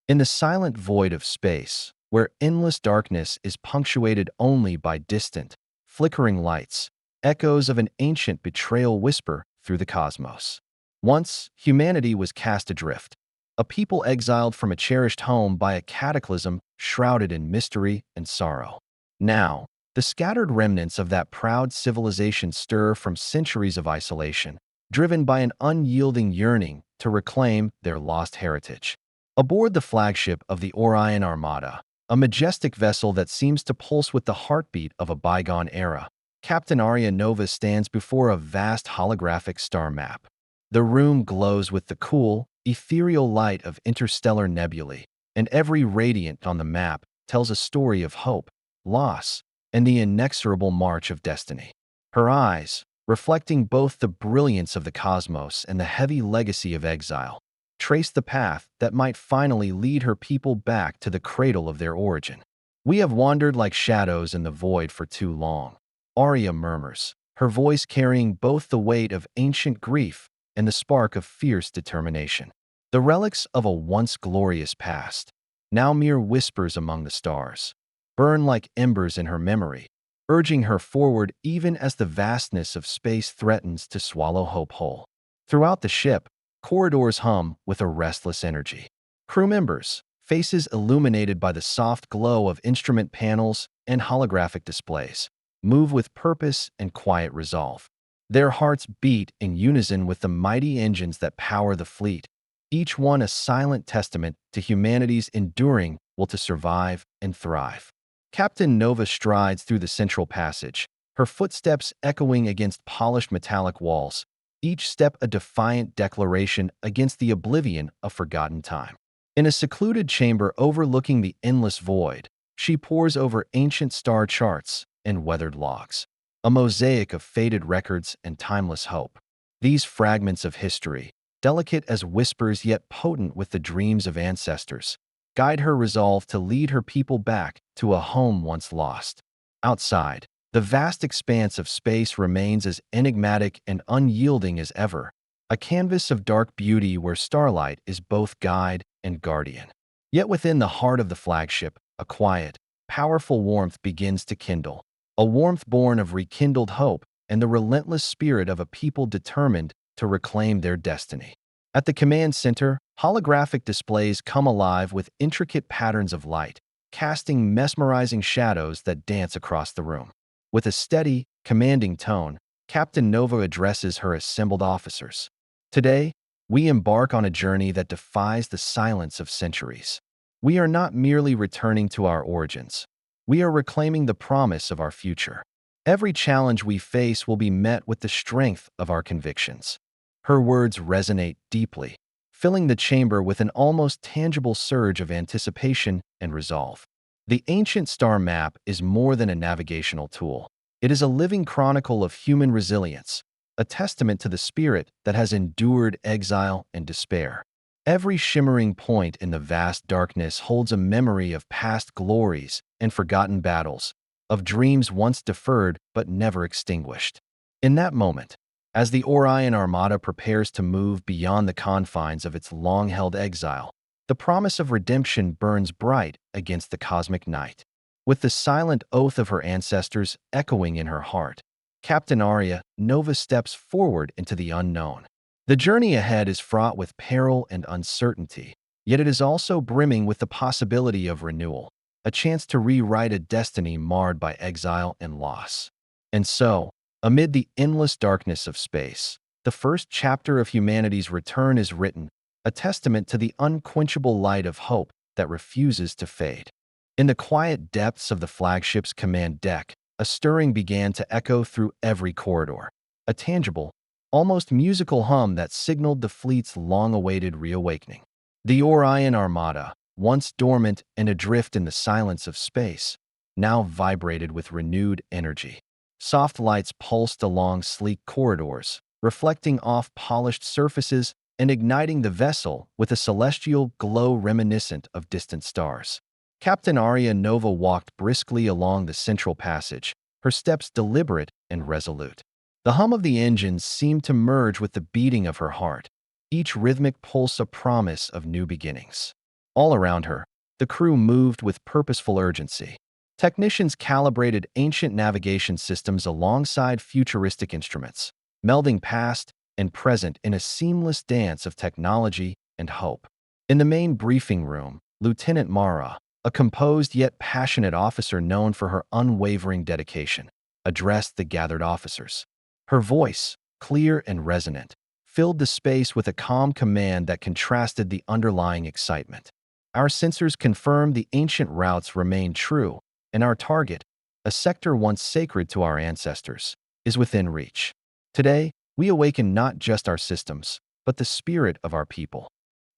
In the silent void of space, where endless darkness is punctuated only by distant, flickering lights, echoes of an ancient betrayal whisper through the cosmos. Once, humanity was cast adrift, a people exiled from a cherished home by a cataclysm shrouded in mystery and sorrow. Now, the scattered remnants of that proud civilization stir from centuries of isolation, driven by an unyielding yearning to reclaim their lost heritage. Aboard the flagship of the Orion Armada, a majestic vessel that seems to pulse with the heartbeat of a bygone era, Captain Arya Nova stands before a vast holographic star map. The room glows with the cool, ethereal light of interstellar nebulae, and every radiant on the map tells a story of hope, loss, and the inexorable march of destiny. Her eyes, reflecting both the brilliance of the cosmos and the heavy legacy of exile, trace the path that might finally lead her people back to the cradle of their origin. "We have wandered like shadows in the void for too long," Arya murmurs, her voice carrying both the weight of ancient grief and the spark of fierce determination. The relics of a once glorious past, now mere whispers among the stars, burn like embers in her memory, urging her forward even as the vastness of space threatens to swallow hope whole. Throughout the ship, corridors hum with a restless energy. Crew members, faces illuminated by the soft glow of instrument panels and holographic displays, move with purpose and quiet resolve. Their hearts beat in unison with the mighty engines that power the fleet, each one a silent testament to humanity's enduring will to survive and thrive. Captain Nova strides through the central passage, her footsteps echoing against polished metallic walls, each step a defiant declaration against the oblivion of forgotten time. In a secluded chamber overlooking the endless void, she pores over ancient star charts and weathered logs, a mosaic of faded records and timeless hope. These fragments of history, delicate as whispers yet potent with the dreams of ancestors, guide her resolve to lead her people back to a home once lost. Outside, the vast expanse of space remains as enigmatic and unyielding as ever, a canvas of dark beauty where starlight is both guide and guardian. Yet within the heart of the flagship, a quiet, powerful warmth begins to kindle, a warmth born of rekindled hope and the relentless spirit of a people determined to reclaim their destiny. At the command center, holographic displays come alive with intricate patterns of light, casting mesmerizing shadows that dance across the room. With a steady, commanding tone, Captain Nova addresses her assembled officers. "Today, we embark on a journey that defies the silence of centuries. We are not merely returning to our origins. We are reclaiming the promise of our future. Every challenge we face will be met with the strength of our convictions." Her words resonate deeply, filling the chamber with an almost tangible surge of anticipation and resolve. The ancient star map is more than a navigational tool. It is a living chronicle of human resilience, a testament to the spirit that has endured exile and despair. Every shimmering point in the vast darkness holds a memory of past glories and forgotten battles, of dreams once deferred but never extinguished. In that moment, as the Orion Armada prepares to move beyond the confines of its long-held exile, the promise of redemption burns bright against the cosmic night. With the silent oath of her ancestors echoing in her heart, Captain Arya Nova steps forward into the unknown. The journey ahead is fraught with peril and uncertainty, yet it is also brimming with the possibility of renewal, a chance to rewrite a destiny marred by exile and loss. And so, amid the endless darkness of space, the first chapter of humanity's return is written, a testament to the unquenchable light of hope that refuses to fade. In the quiet depths of the flagship's command deck, a stirring began to echo through every corridor, a tangible, almost musical hum that signaled the fleet's long-awaited reawakening. The Orion Armada, once dormant and adrift in the silence of space, now vibrated with renewed energy. Soft lights pulsed along sleek corridors, reflecting off polished surfaces and igniting the vessel with a celestial glow reminiscent of distant stars. Captain Arya Nova walked briskly along the central passage, her steps deliberate and resolute. The hum of the engines seemed to merge with the beating of her heart, each rhythmic pulse a promise of new beginnings. All around her, the crew moved with purposeful urgency. Technicians calibrated ancient navigation systems alongside futuristic instruments, melding past and present in a seamless dance of technology and hope. In the main briefing room, Lieutenant Mara, a composed yet passionate officer known for her unwavering dedication, addressed the gathered officers. Her voice, clear and resonant, filled the space with a calm command that contrasted the underlying excitement. Our sensors confirmed the ancient routes remain true, and our target, a sector once sacred to our ancestors, is within reach. Today, we awaken not just our systems, but the spirit of our people.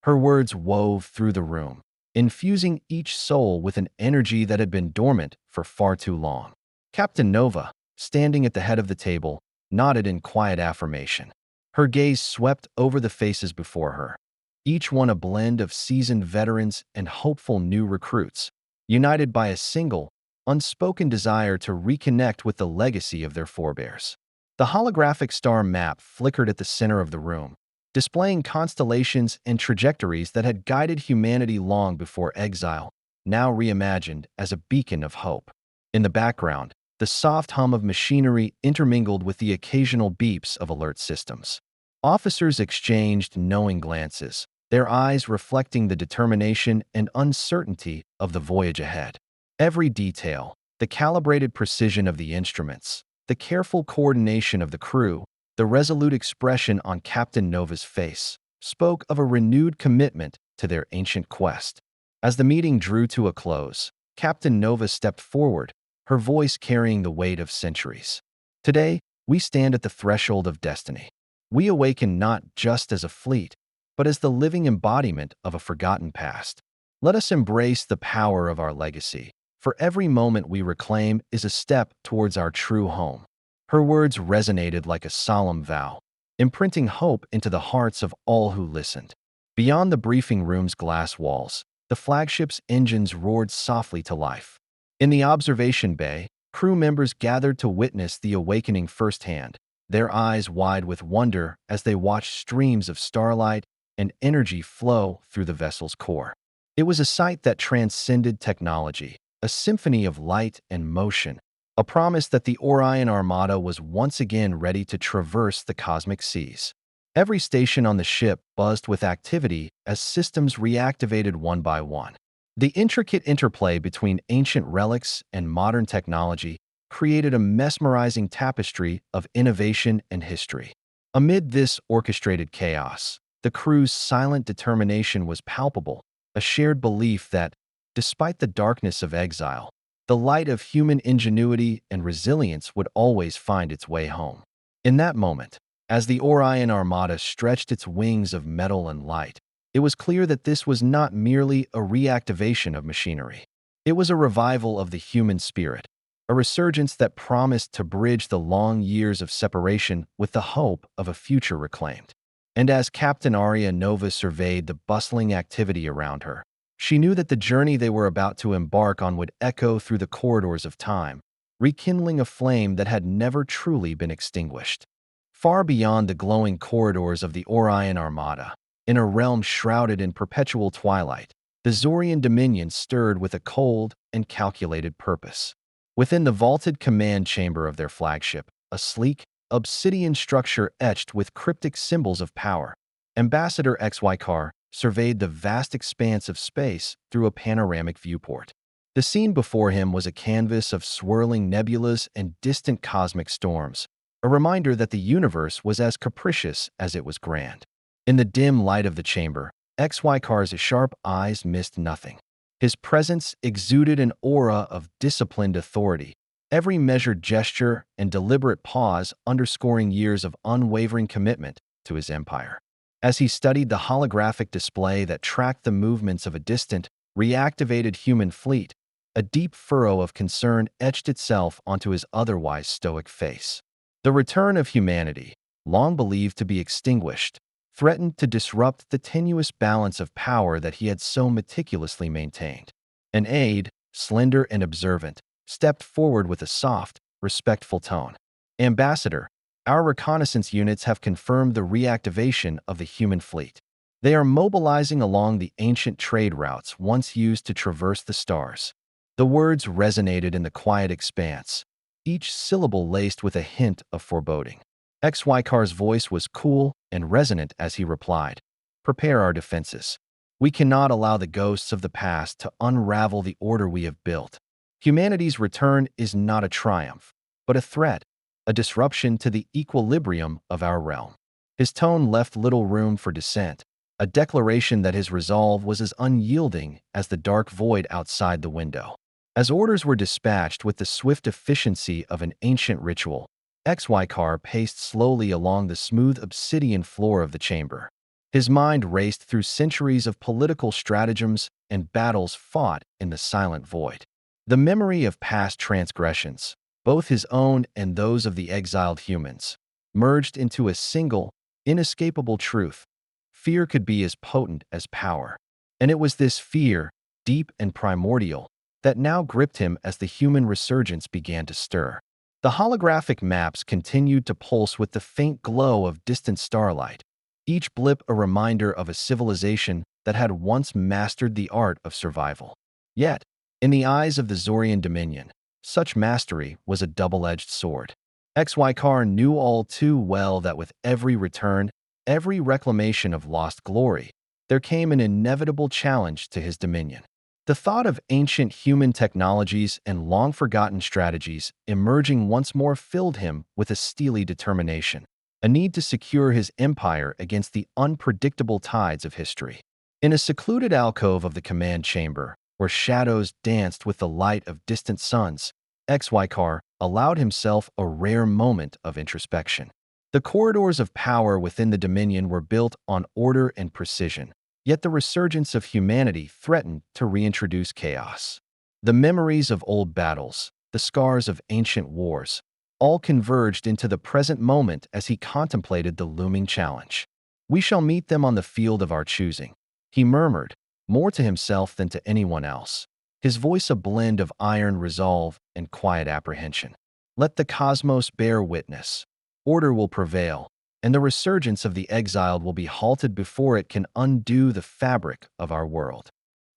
Her words wove through the room, infusing each soul with an energy that had been dormant for far too long. Captain Nova, standing at the head of the table, nodded in quiet affirmation. Her gaze swept over the faces before her, each one a blend of seasoned veterans and hopeful new recruits, united by a single, unspoken desire to reconnect with the legacy of their forebears. The holographic star map flickered at the center of the room, displaying constellations and trajectories that had guided humanity long before exile, now reimagined as a beacon of hope. In the background, the soft hum of machinery intermingled with the occasional beeps of alert systems. Officers exchanged knowing glances, their eyes reflecting the determination and uncertainty of the voyage ahead. Every detail, the calibrated precision of the instruments, the careful coordination of the crew, the resolute expression on Captain Nova's face, spoke of a renewed commitment to their ancient quest. As the meeting drew to a close, Captain Nova stepped forward, her voice carrying the weight of centuries. Today, we stand at the threshold of destiny. We awaken not just as a fleet, but as the living embodiment of a forgotten past. Let us embrace the power of our legacy, for every moment we reclaim is a step towards our true home. Her words resonated like a solemn vow, imprinting hope into the hearts of all who listened. Beyond the briefing room's glass walls, the flagship's engines roared softly to life. In the observation bay, crew members gathered to witness the awakening firsthand, their eyes wide with wonder as they watched streams of starlight and energy flow through the vessel's core. It was a sight that transcended technology, a symphony of light and motion, a promise that the Orion Armada was once again ready to traverse the cosmic seas. Every station on the ship buzzed with activity as systems reactivated one by one. The intricate interplay between ancient relics and modern technology created a mesmerizing tapestry of innovation and history. Amid this orchestrated chaos, the crew's silent determination was palpable, a shared belief that, despite the darkness of exile, the light of human ingenuity and resilience would always find its way home. In that moment, as the Orion Armada stretched its wings of metal and light, it was clear that this was not merely a reactivation of machinery. It was a revival of the human spirit, a resurgence that promised to bridge the long years of separation with the hope of a future reclaimed. And as Captain Aria Nova surveyed the bustling activity around her, she knew that the journey they were about to embark on would echo through the corridors of time, rekindling a flame that had never truly been extinguished. Far beyond the glowing corridors of the Orion Armada, in a realm shrouded in perpetual twilight, the Zorian Dominion stirred with a cold and calculated purpose. Within the vaulted command chamber of their flagship, a sleek, obsidian structure etched with cryptic symbols of power, Ambassador XY surveyed the vast expanse of space through a panoramic viewport. The scene before him was a canvas of swirling nebulas and distant cosmic storms, a reminder that the universe was as capricious as it was grand. In the dim light of the chamber, XY's sharp eyes missed nothing. His presence exuded an aura of disciplined authority, every measured gesture and deliberate pause underscoring years of unwavering commitment to his empire. As he studied the holographic display that tracked the movements of a distant, reactivated human fleet, a deep furrow of concern etched itself onto his otherwise stoic face. The return of humanity, long believed to be extinguished, threatened to disrupt the tenuous balance of power that he had so meticulously maintained. An aide, slender and observant, stepped forward with a soft, respectful tone. "Ambassador, our reconnaissance units have confirmed the reactivation of the human fleet." They are mobilizing along the ancient trade routes once used to traverse the stars. The words resonated in the quiet expanse, each syllable laced with a hint of foreboding. XY voice was cool and resonant as he replied, "Prepare our defenses. We cannot allow the ghosts of the past to unravel the order we have built. Humanity's return is not a triumph, but a threat, a disruption to the equilibrium of our realm." His tone left little room for dissent, a declaration that his resolve was as unyielding as the dark void outside the window. As orders were dispatched with the swift efficiency of an ancient ritual, XY paced slowly along the smooth obsidian floor of the chamber. His mind raced through centuries of political stratagems and battles fought in the silent void. The memory of past transgressions, both his own and those of the exiled humans, merged into a single, inescapable truth. Fear could be as potent as power. And it was this fear, deep and primordial, that now gripped him as the human resurgence began to stir. The holographic maps continued to pulse with the faint glow of distant starlight, each blip a reminder of a civilization that had once mastered the art of survival. Yet, in the eyes of the Zorian Dominion, such mastery was a double-edged sword. XY knew all too well that with every return, every reclamation of lost glory, there came an inevitable challenge to his dominion. The thought of ancient human technologies and long-forgotten strategies emerging once more filled him with a steely determination, a need to secure his empire against the unpredictable tides of history. In a secluded alcove of the command chamber, where shadows danced with the light of distant suns, XY allowed himself a rare moment of introspection. The corridors of power within the Dominion were built on order and precision, yet the resurgence of humanity threatened to reintroduce chaos. The memories of old battles, the scars of ancient wars, all converged into the present moment as he contemplated the looming challenge. "We shall meet them on the field of our choosing," he murmured, more to himself than to anyone else, his voice a blend of iron resolve and quiet apprehension. "Let the cosmos bear witness. Order will prevail, and the resurgence of the exiled will be halted before it can undo the fabric of our world."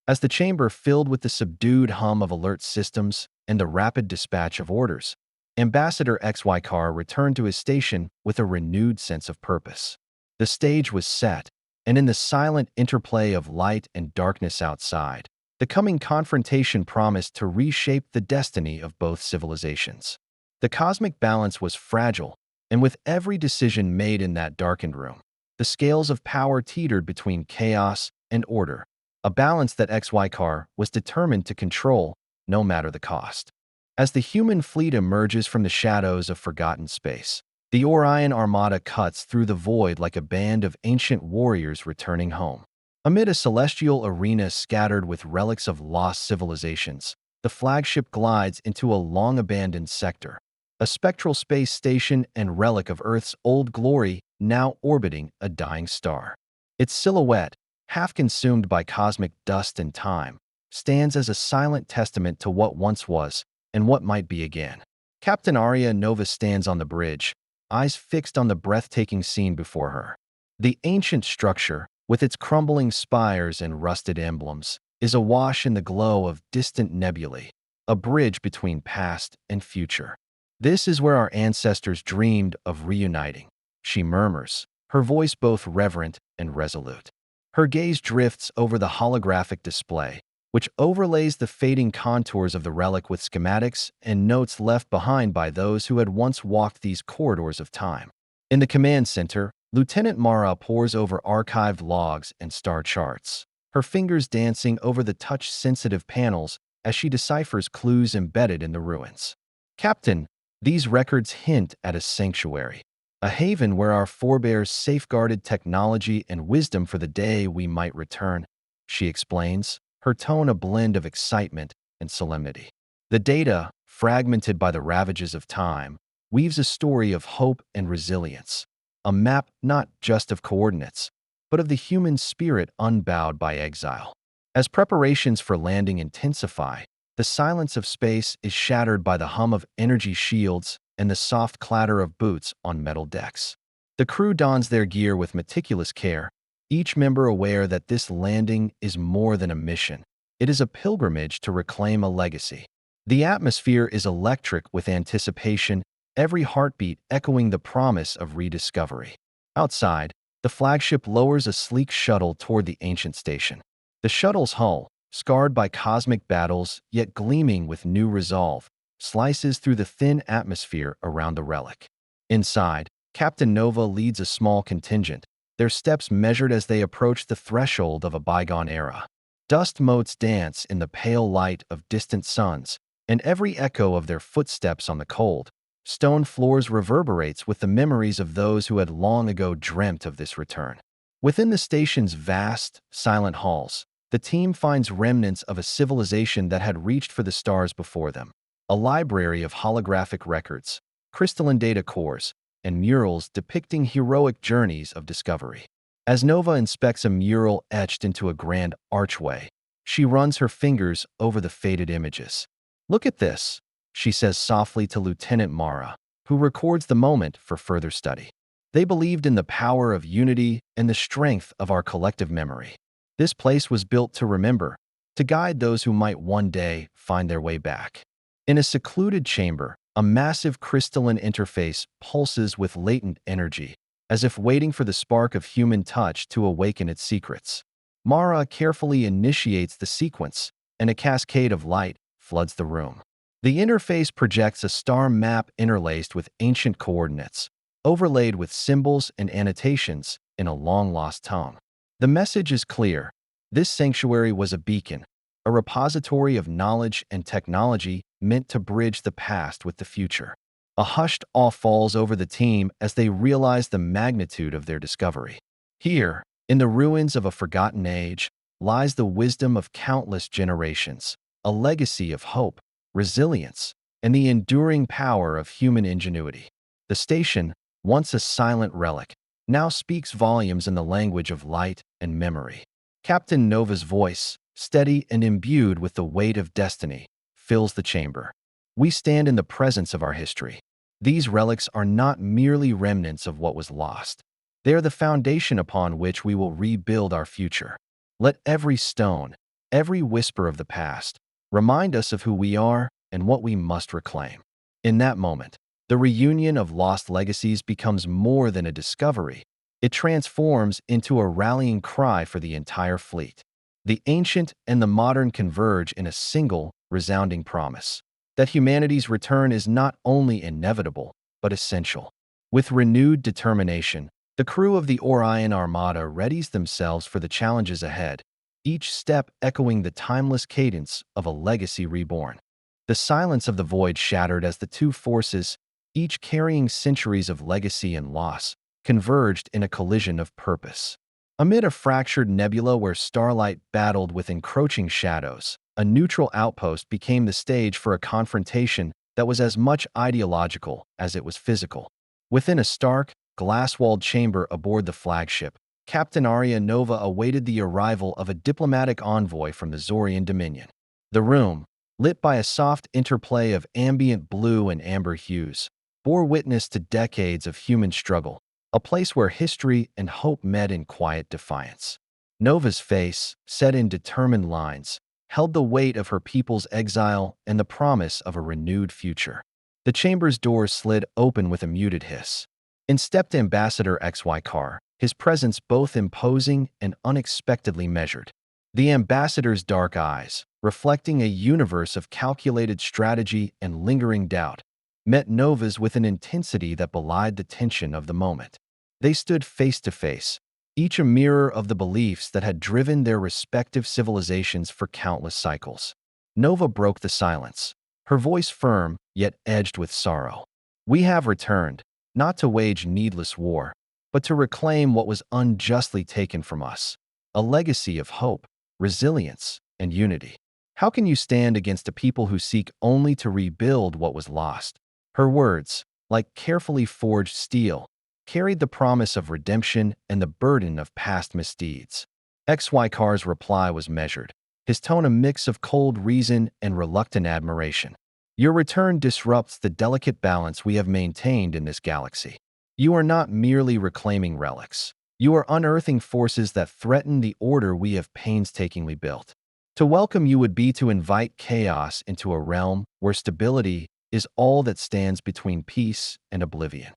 As the chamber filled with the subdued hum of alert systems and the rapid dispatch of orders, Ambassador XY returned to his station with a renewed sense of purpose. The stage was set, and in the silent interplay of light and darkness outside, the coming confrontation promised to reshape the destiny of both civilizations. The cosmic balance was fragile, and with every decision made in that darkened room, the scales of power teetered between chaos and order, a balance that XY was determined to control, no matter the cost. As the human fleet emerges from the shadows of forgotten space, the Orion Armada cuts through the void like a band of ancient warriors returning home. Amid a celestial arena scattered with relics of lost civilizations, the flagship glides into a long-abandoned sector, a spectral space station and relic of Earth's old glory now orbiting a dying star. Its silhouette, half consumed by cosmic dust and time, stands as a silent testament to what once was and what might be again. Captain Aria Nova stands on the bridge, eyes fixed on the breathtaking scene before her. The ancient structure, with its crumbling spires and rusted emblems, is awash in the glow of distant nebulae, a bridge between past and future. "This is where our ancestors dreamed of reuniting," she murmurs, her voice both reverent and resolute. Her gaze drifts over the holographic display, which overlays the fading contours of the relic with schematics and notes left behind by those who had once walked these corridors of time. In the command center, Lieutenant Mara pores over archived logs and star charts, her fingers dancing over the touch-sensitive panels as she deciphers clues embedded in the ruins. "Captain, these records hint at a sanctuary, a haven where our forebears safeguarded technology and wisdom for the day we might return," she explains, her tone a blend of excitement and solemnity. The data, fragmented by the ravages of time, weaves a story of hope and resilience, a map not just of coordinates, but of the human spirit unbowed by exile. As preparations for landing intensify, the silence of space is shattered by the hum of energy shields and the soft clatter of boots on metal decks. The crew dons their gear with meticulous care, each member aware that this landing is more than a mission. It is a pilgrimage to reclaim a legacy. The atmosphere is electric with anticipation, every heartbeat echoing the promise of rediscovery. Outside, the flagship lowers a sleek shuttle toward the ancient station. The shuttle's hull, scarred by cosmic battles yet gleaming with new resolve, slices through the thin atmosphere around the relic. Inside, Captain Nova leads a small contingent, their steps measured as they approach the threshold of a bygone era. Dust motes dance in the pale light of distant suns, and every echo of their footsteps on the cold, stone floors reverberates with the memories of those who had long ago dreamt of this return. Within the station's vast, silent halls, the team finds remnants of a civilization that had reached for the stars before them. A library of holographic records, crystalline data cores, and murals depicting heroic journeys of discovery. As Nova inspects a mural etched into a grand archway, she runs her fingers over the faded images. "Look at this," she says softly to Lieutenant Mara, who records the moment for further study. "They believed in the power of unity and the strength of our collective memory. This place was built to remember, to guide those who might one day find their way back." In a secluded chamber, a massive crystalline interface pulses with latent energy, as if waiting for the spark of human touch to awaken its secrets. Mara carefully initiates the sequence, and a cascade of light floods the room. The interface projects a star map interlaced with ancient coordinates, overlaid with symbols and annotations in a long-lost tongue. The message is clear. This sanctuary was a beacon, a repository of knowledge and technology meant to bridge the past with the future. A hushed awe falls over the team as they realize the magnitude of their discovery. Here, in the ruins of a forgotten age, lies the wisdom of countless generations, a legacy of hope, resilience, and the enduring power of human ingenuity. The station, once a silent relic, now speaks volumes in the language of light and memory. Captain Nova's voice, steady and imbued with the weight of destiny, fills the chamber. "We stand in the presence of our history. These relics are not merely remnants of what was lost. They are the foundation upon which we will rebuild our future. Let every stone, every whisper of the past, remind us of who we are and what we must reclaim." In that moment, the reunion of lost legacies becomes more than a discovery. It transforms into a rallying cry for the entire fleet. The ancient and the modern converge in a single, resounding promise that humanity's return is not only inevitable, but essential. With renewed determination, the crew of the Orion Armada readies themselves for the challenges ahead, each step echoing the timeless cadence of a legacy reborn. The silence of the void shattered as the two forces, each carrying centuries of legacy and loss, converged in a collision of purpose. Amid a fractured nebula where starlight battled with encroaching shadows, a neutral outpost became the stage for a confrontation that was as much ideological as it was physical. Within a stark, glass-walled chamber aboard the flagship, Captain Arya Nova awaited the arrival of a diplomatic envoy from the Zorian Dominion. The room, lit by a soft interplay of ambient blue and amber hues, bore witness to decades of human struggle, a place where history and hope met in quiet defiance. Nova's face, set in determined lines, held the weight of her people's exile and the promise of a renewed future. The chamber's door slid open with a muted hiss. In stepped Ambassador XY Carr, his presence both imposing and unexpectedly measured. The ambassador's dark eyes, reflecting a universe of calculated strategy and lingering doubt, met Nova's with an intensity that belied the tension of the moment. They stood face to face, each a mirror of the beliefs that had driven their respective civilizations for countless cycles. Nova broke the silence, her voice firm yet edged with sorrow. "We have returned, not to wage needless war, but to reclaim what was unjustly taken from us, a legacy of hope, resilience, and unity. How can you stand against a people who seek only to rebuild what was lost?" Her words, like carefully forged steel, carried the promise of redemption and the burden of past misdeeds. XY Carr's reply was measured, his tone a mix of cold reason and reluctant admiration. "Your return disrupts the delicate balance we have maintained in this galaxy. You are not merely reclaiming relics. You are unearthing forces that threaten the order we have painstakingly built. To welcome you would be to invite chaos into a realm where stability is all that stands between peace and oblivion."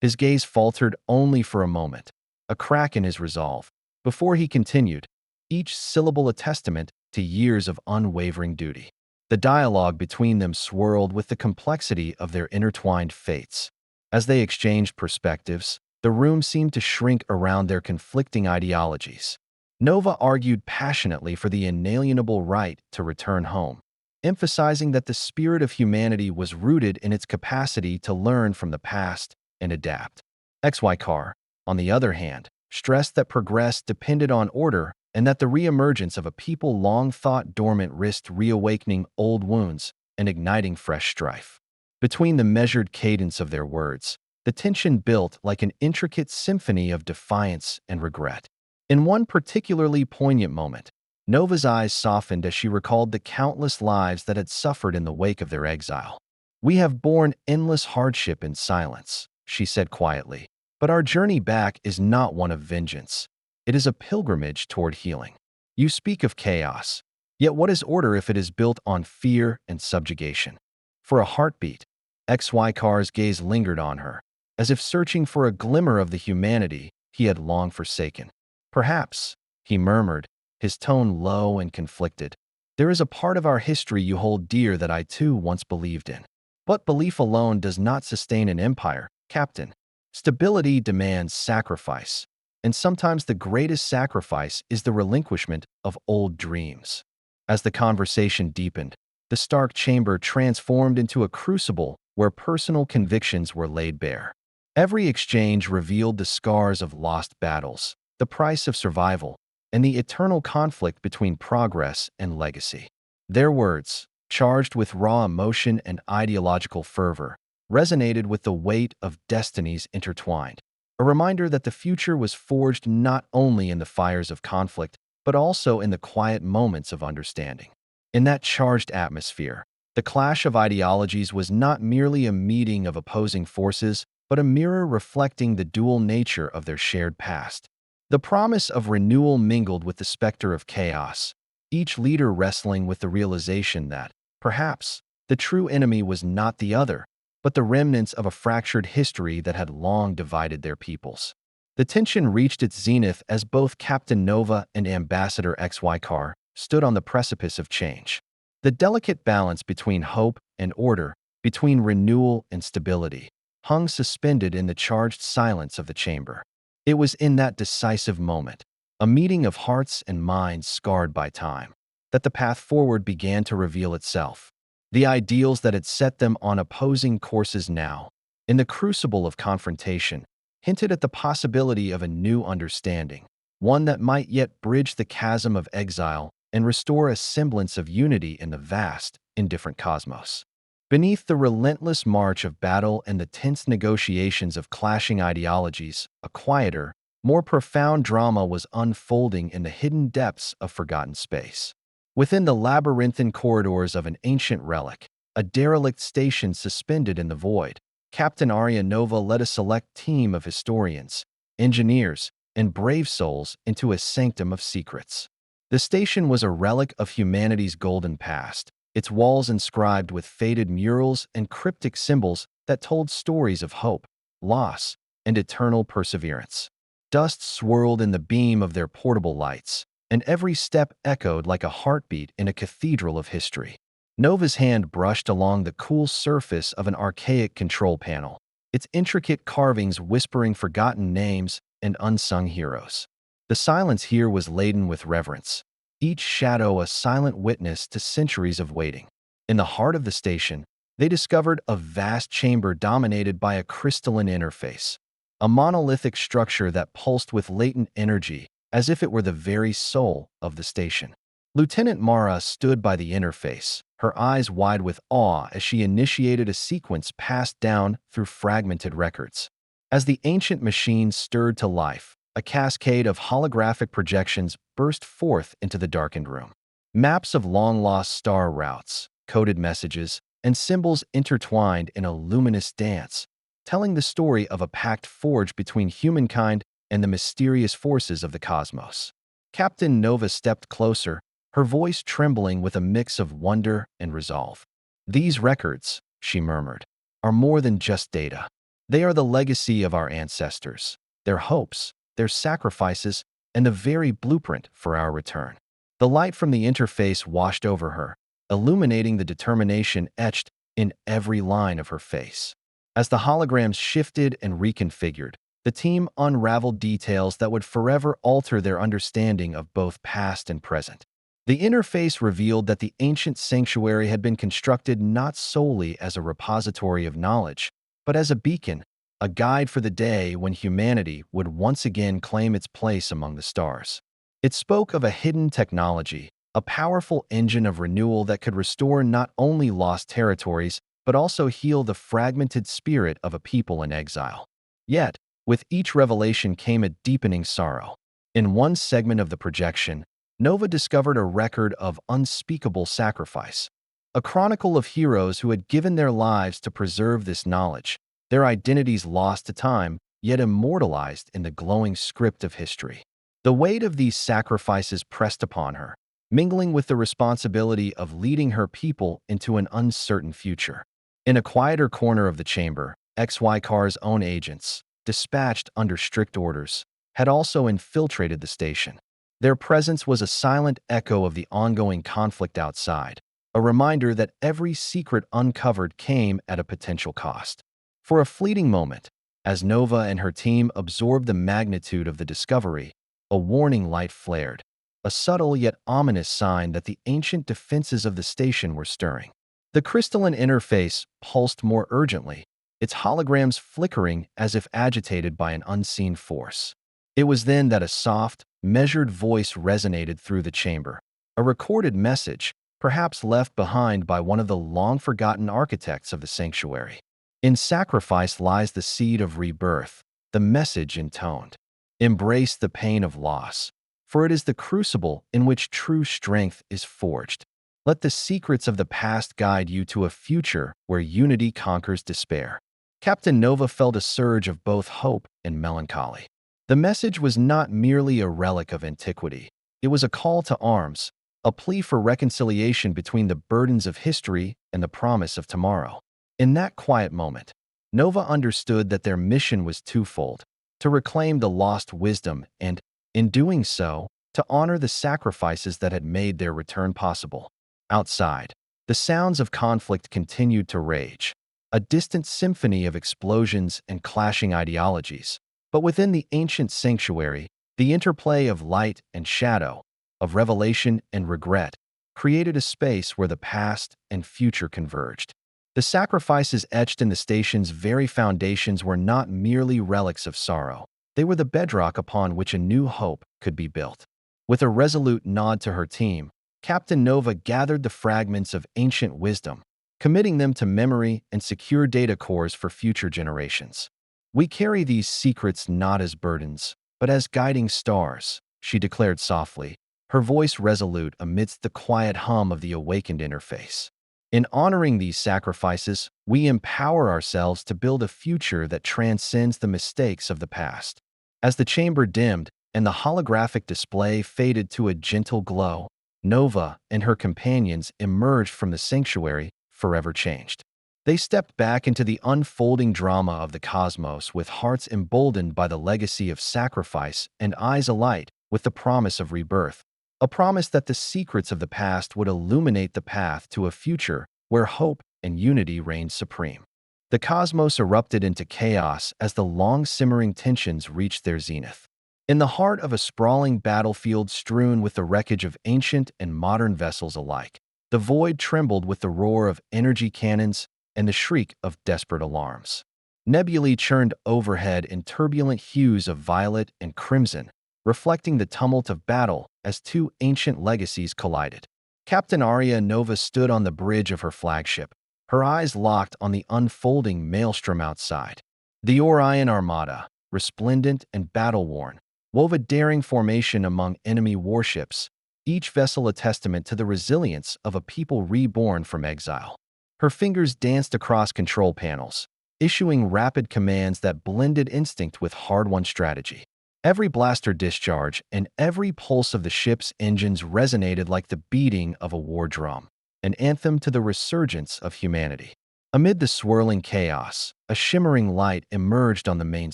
His gaze faltered only for a moment, a crack in his resolve, before he continued, each syllable a testament to years of unwavering duty. The dialogue between them swirled with the complexity of their intertwined fates. As they exchanged perspectives, the room seemed to shrink around their conflicting ideologies. Nova argued passionately for the inalienable right to return home, emphasizing that the spirit of humanity was rooted in its capacity to learn from the past and adapt. XY Carr, on the other hand, stressed that progress depended on order and that the reemergence of a people long thought dormant risked reawakening old wounds and igniting fresh strife. Between the measured cadence of their words, the tension built like an intricate symphony of defiance and regret. In one particularly poignant moment, Nova's eyes softened as she recalled the countless lives that had suffered in the wake of their exile. "We have borne endless hardship in silence," she said quietly, "but our journey back is not one of vengeance. It is a pilgrimage toward healing. You speak of chaos, yet what is order if it is built on fear and subjugation?" For a heartbeat, XY Carr's gaze lingered on her, as if searching for a glimmer of the humanity he had long forsaken. "Perhaps," he murmured, his tone low and conflicted, "there is a part of our history you hold dear that I too once believed in. But belief alone does not sustain an empire, Captain. Stability demands sacrifice, and sometimes the greatest sacrifice is the relinquishment of old dreams." As the conversation deepened, the stark chamber transformed into a crucible where personal convictions were laid bare. Every exchange revealed the scars of lost battles, the price of survival, and the eternal conflict between progress and legacy. Their words, charged with raw emotion and ideological fervor, resonated with the weight of destinies intertwined, a reminder that the future was forged not only in the fires of conflict, but also in the quiet moments of understanding. In that charged atmosphere, the clash of ideologies was not merely a meeting of opposing forces, but a mirror reflecting the dual nature of their shared past. The promise of renewal mingled with the specter of chaos, each leader wrestling with the realization that, perhaps, the true enemy was not the other, but the remnants of a fractured history that had long divided their peoples. The tension reached its zenith as both Captain Nova and Ambassador XY Carr stood on the precipice of change. The delicate balance between hope and order, between renewal and stability, hung suspended in the charged silence of the chamber. It was in that decisive moment, a meeting of hearts and minds scarred by time, that the path forward began to reveal itself. The ideals that had set them on opposing courses now, in the crucible of confrontation, hinted at the possibility of a new understanding, one that might yet bridge the chasm of exile and restore a semblance of unity in the vast, indifferent cosmos. Beneath the relentless march of battle and the tense negotiations of clashing ideologies, a quieter, more profound drama was unfolding in the hidden depths of forgotten space. Within the labyrinthine corridors of an ancient relic, a derelict station suspended in the void, Captain Arya Nova led a select team of historians, engineers, and brave souls into a sanctum of secrets. The station was a relic of humanity's golden past, its walls inscribed with faded murals and cryptic symbols that told stories of hope, loss, and eternal perseverance. Dust swirled in the beam of their portable lights, and every step echoed like a heartbeat in a cathedral of history. Nova's hand brushed along the cool surface of an archaic control panel, its intricate carvings whispering forgotten names and unsung heroes. The silence here was laden with reverence, each shadow a silent witness to centuries of waiting. In the heart of the station, they discovered a vast chamber dominated by a crystalline interface, a monolithic structure that pulsed with latent energy as if it were the very soul of the station. Lieutenant Mara stood by the interface, her eyes wide with awe as she initiated a sequence passed down through fragmented records. As the ancient machine stirred to life, a cascade of holographic projections burst forth into the darkened room. Maps of long-lost star routes, coded messages, and symbols intertwined in a luminous dance, telling the story of a pact forged between humankind and the mysterious forces of the cosmos. Captain Nova stepped closer, her voice trembling with a mix of wonder and resolve. "These records," she murmured, "are more than just data. They are the legacy of our ancestors, their hopes, their sacrifices, and the very blueprint for our return." The light from the interface washed over her, illuminating the determination etched in every line of her face. As the holograms shifted and reconfigured, the team unraveled details that would forever alter their understanding of both past and present. The interface revealed that the ancient sanctuary had been constructed not solely as a repository of knowledge, but as a beacon, a guide for the day when humanity would once again claim its place among the stars. It spoke of a hidden technology, a powerful engine of renewal that could restore not only lost territories, but also heal the fragmented spirit of a people in exile. Yet, with each revelation came a deepening sorrow. In one segment of the projection, Nova discovered a record of unspeakable sacrifice, a chronicle of heroes who had given their lives to preserve this knowledge, their identities lost to time, yet immortalized in the glowing script of history. The weight of these sacrifices pressed upon her, mingling with the responsibility of leading her people into an uncertain future. In a quieter corner of the chamber, XYCAR's own agents, dispatched under strict orders, had also infiltrated the station. Their presence was a silent echo of the ongoing conflict outside, a reminder that every secret uncovered came at a potential cost. For a fleeting moment, as Nova and her team absorbed the magnitude of the discovery, a warning light flared, a subtle yet ominous sign that the ancient defenses of the station were stirring. The crystalline interface pulsed more urgently, its holograms flickering as if agitated by an unseen force. It was then that a soft, measured voice resonated through the chamber, a recorded message, perhaps left behind by one of the long-forgotten architects of the sanctuary. "In sacrifice lies the seed of rebirth," the message intoned. "Embrace the pain of loss, for it is the crucible in which true strength is forged. Let the secrets of the past guide you to a future where unity conquers despair." Captain Nova felt a surge of both hope and melancholy. The message was not merely a relic of antiquity. It was a call to arms, a plea for reconciliation between the burdens of history and the promise of tomorrow. In that quiet moment, Nova understood that their mission was twofold: to reclaim the lost wisdom and, in doing so, to honor the sacrifices that had made their return possible. Outside, the sounds of conflict continued to rage, a distant symphony of explosions and clashing ideologies. But within the ancient sanctuary, the interplay of light and shadow, of revelation and regret, created a space where the past and future converged. The sacrifices etched in the station's very foundations were not merely relics of sorrow. They were the bedrock upon which a new hope could be built. With a resolute nod to her team, Captain Nova gathered the fragments of ancient wisdom, committing them to memory and secure data cores for future generations. "We carry these secrets not as burdens, but as guiding stars," she declared softly, her voice resolute amidst the quiet hum of the awakened interface. "In honoring these sacrifices, we empower ourselves to build a future that transcends the mistakes of the past." As the chamber dimmed and the holographic display faded to a gentle glow, Nova and her companions emerged from the sanctuary, forever changed. They stepped back into the unfolding drama of the cosmos with hearts emboldened by the legacy of sacrifice and eyes alight with the promise of rebirth, a promise that the secrets of the past would illuminate the path to a future where hope and unity reigned supreme. The cosmos erupted into chaos as the long-simmering tensions reached their zenith. In the heart of a sprawling battlefield strewn with the wreckage of ancient and modern vessels alike, the void trembled with the roar of energy cannons and the shriek of desperate alarms. Nebulae churned overhead in turbulent hues of violet and crimson, reflecting the tumult of battle as two ancient legacies collided. Captain Arya Nova stood on the bridge of her flagship, her eyes locked on the unfolding maelstrom outside. The Orion Armada, resplendent and battle-worn, wove a daring formation among enemy warships, each vessel a testament to the resilience of a people reborn from exile. Her fingers danced across control panels, issuing rapid commands that blended instinct with hard-won strategy. Every blaster discharge and every pulse of the ship's engines resonated like the beating of a war drum, an anthem to the resurgence of humanity. Amid the swirling chaos, a shimmering light emerged on the main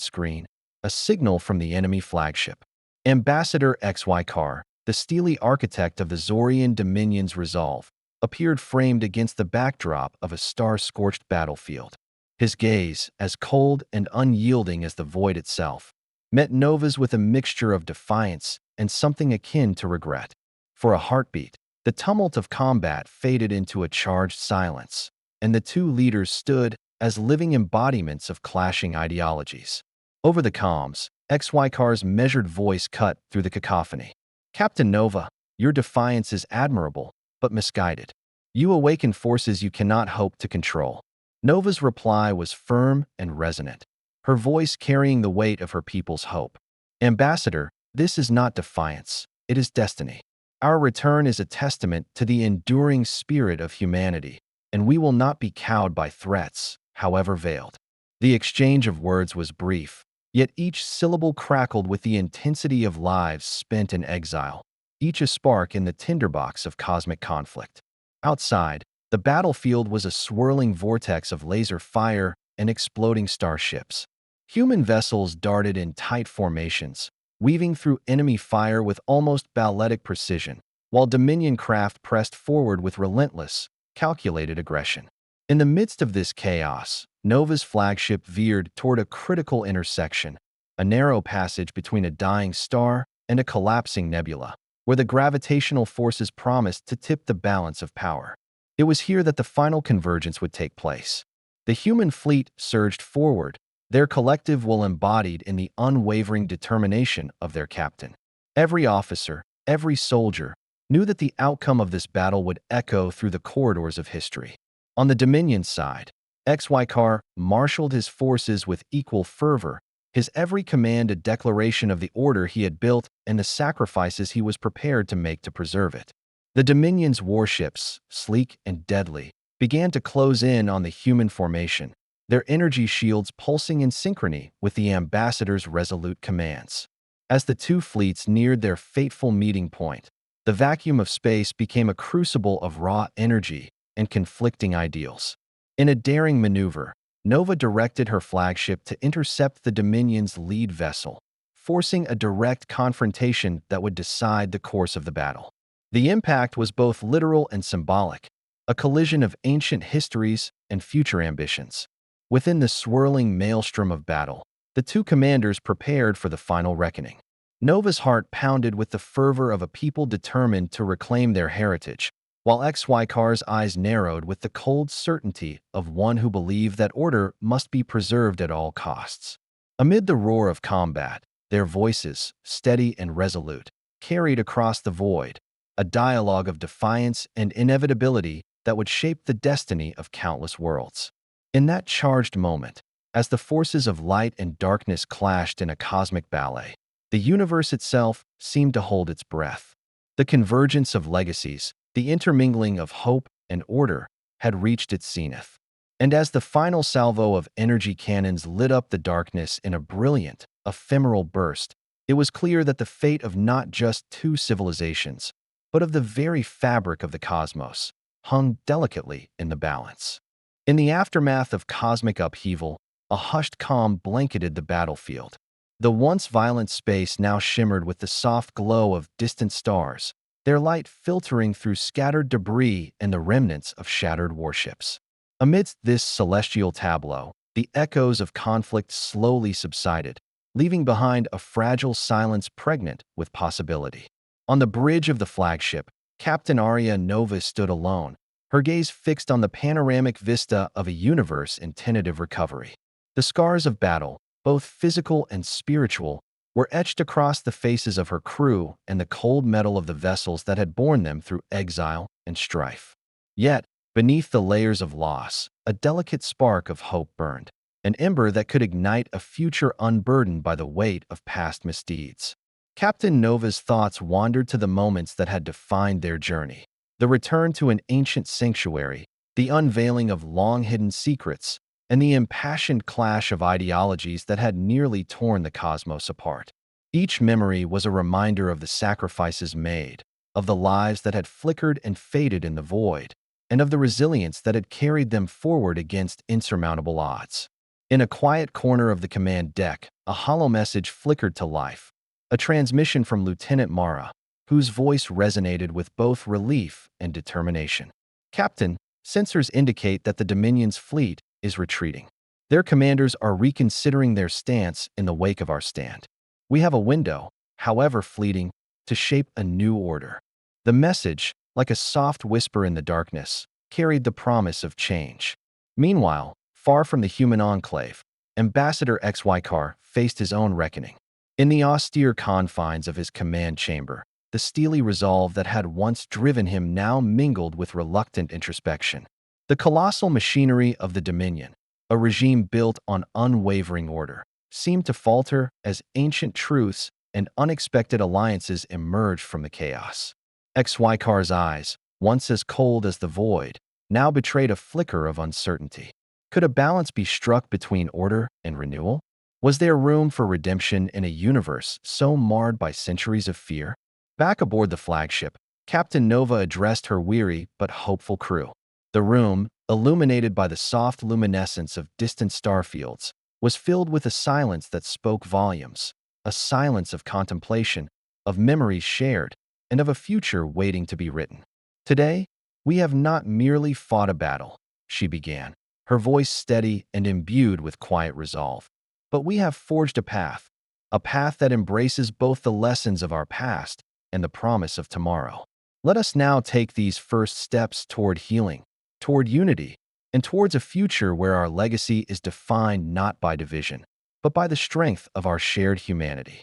screen, a signal from the enemy flagship. Ambassador HFY, the steely architect of the Zorian Dominion's resolve, appeared framed against the backdrop of a star-scorched battlefield. His gaze, as cold and unyielding as the void itself, met Nova's with a mixture of defiance and something akin to regret. For a heartbeat, the tumult of combat faded into a charged silence, and the two leaders stood as living embodiments of clashing ideologies. Over the comms, HFY's measured voice cut through the cacophony. Captain Nova, your defiance is admirable, but misguided. You awaken forces you cannot hope to control. Nova's reply was firm and resonant, her voice carrying the weight of her people's hope. Ambassador, this is not defiance, it is destiny. Our return is a testament to the enduring spirit of humanity, and we will not be cowed by threats, however veiled. The exchange of words was brief, yet each syllable crackled with the intensity of lives spent in exile, each a spark in the tinderbox of cosmic conflict. Outside, the battlefield was a swirling vortex of laser fire and exploding starships. Human vessels darted in tight formations, weaving through enemy fire with almost balletic precision, while Dominion craft pressed forward with relentless, calculated aggression. In the midst of this chaos, Nova's flagship veered toward a critical intersection, a narrow passage between a dying star and a collapsing nebula, where the gravitational forces promised to tip the balance of power. It was here that the final convergence would take place. The human fleet surged forward, their collective will embodied in the unwavering determination of their captain. Every officer, every soldier, knew that the outcome of this battle would echo through the corridors of history. On the Dominion side, HFY marshaled his forces with equal fervor, his every command a declaration of the order he had built and the sacrifices he was prepared to make to preserve it. The Dominion's warships, sleek and deadly, began to close in on the human formation, their energy shields pulsing in synchrony with the ambassador's resolute commands. As the two fleets neared their fateful meeting point, the vacuum of space became a crucible of raw energy and conflicting ideals. In a daring maneuver, Nova directed her flagship to intercept the Dominion's lead vessel, forcing a direct confrontation that would decide the course of the battle. The impact was both literal and symbolic, a collision of ancient histories and future ambitions. Within the swirling maelstrom of battle, the two commanders prepared for the final reckoning. Nova's heart pounded with the fervor of a people determined to reclaim their heritage, while HFY's eyes narrowed with the cold certainty of one who believed that order must be preserved at all costs. Amid the roar of combat, their voices, steady and resolute, carried across the void, a dialogue of defiance and inevitability that would shape the destiny of countless worlds. In that charged moment, as the forces of light and darkness clashed in a cosmic ballet, the universe itself seemed to hold its breath. The convergence of legacies, the intermingling of hope and order, had reached its zenith. And as the final salvo of energy cannons lit up the darkness in a brilliant, ephemeral burst, it was clear that the fate of not just two civilizations, but of the very fabric of the cosmos, hung delicately in the balance. In the aftermath of cosmic upheaval, a hushed calm blanketed the battlefield. The once violent space now shimmered with the soft glow of distant stars, their light filtering through scattered debris and the remnants of shattered warships. Amidst this celestial tableau, the echoes of conflict slowly subsided, leaving behind a fragile silence pregnant with possibility. On the bridge of the flagship, Captain Arya Nova stood alone, her gaze fixed on the panoramic vista of a universe in tentative recovery. The scars of battle, both physical and spiritual, were etched across the faces of her crew and the cold metal of the vessels that had borne them through exile and strife. Yet, beneath the layers of loss, a delicate spark of hope burned, an ember that could ignite a future unburdened by the weight of past misdeeds. Captain Nova's thoughts wandered to the moments that had defined their journey. The return to an ancient sanctuary, the unveiling of long-hidden secrets, and the impassioned clash of ideologies that had nearly torn the cosmos apart. Each memory was a reminder of the sacrifices made, of the lives that had flickered and faded in the void, and of the resilience that had carried them forward against insurmountable odds. In a quiet corner of the command deck, a hollow message flickered to life, a transmission from Lieutenant Mara, whose voice resonated with both relief and determination. Captain, sensors indicate that the Dominion's fleet is retreating. Their commanders are reconsidering their stance in the wake of our stand. We have a window, however fleeting, to shape a new order. The message, like a soft whisper in the darkness, carried the promise of change. Meanwhile, far from the human enclave, Ambassador XY faced his own reckoning. In the austere confines of his command chamber, the steely resolve that had once driven him now mingled with reluctant introspection. The colossal machinery of the Dominion, a regime built on unwavering order, seemed to falter as ancient truths and unexpected alliances emerged from the chaos. XY's eyes, once as cold as the void, now betrayed a flicker of uncertainty. Could a balance be struck between order and renewal? Was there room for redemption in a universe so marred by centuries of fear? Back aboard the flagship, Captain Nova addressed her weary but hopeful crew. The room, illuminated by the soft luminescence of distant starfields, was filled with a silence that spoke volumes, a silence of contemplation, of memories shared, and of a future waiting to be written. Today, we have not merely fought a battle, she began, her voice steady and imbued with quiet resolve, but we have forged a path that embraces both the lessons of our past and the promise of tomorrow. Let us now take these first steps toward healing, toward unity, and towards a future where our legacy is defined not by division, but by the strength of our shared humanity.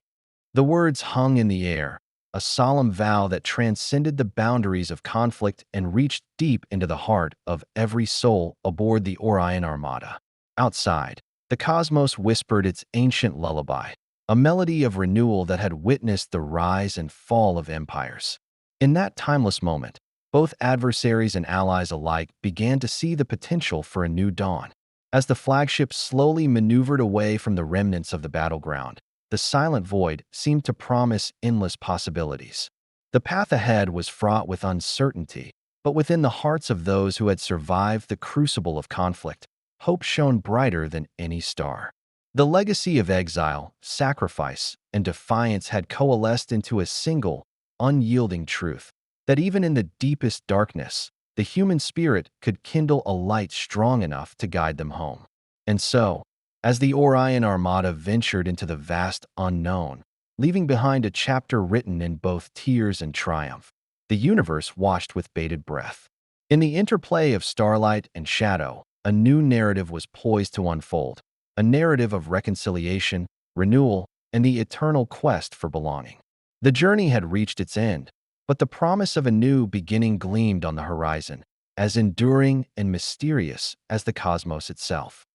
The words hung in the air, a solemn vow that transcended the boundaries of conflict and reached deep into the heart of every soul aboard the Orion Armada. Outside, the cosmos whispered its ancient lullaby, a melody of renewal that had witnessed the rise and fall of empires. In that timeless moment, both adversaries and allies alike began to see the potential for a new dawn. As the flagship slowly maneuvered away from the remnants of the battleground, the silent void seemed to promise endless possibilities. The path ahead was fraught with uncertainty, but within the hearts of those who had survived the crucible of conflict, hope shone brighter than any star. The legacy of exile, sacrifice, and defiance had coalesced into a single, unyielding truth, that even in the deepest darkness, the human spirit could kindle a light strong enough to guide them home. And so, as the Orion Armada ventured into the vast unknown, leaving behind a chapter written in both tears and triumph, the universe watched with bated breath. In the interplay of starlight and shadow, a new narrative was poised to unfold, a narrative of reconciliation, renewal, and the eternal quest for belonging. The journey had reached its end, but the promise of a new beginning gleamed on the horizon, as enduring and mysterious as the cosmos itself.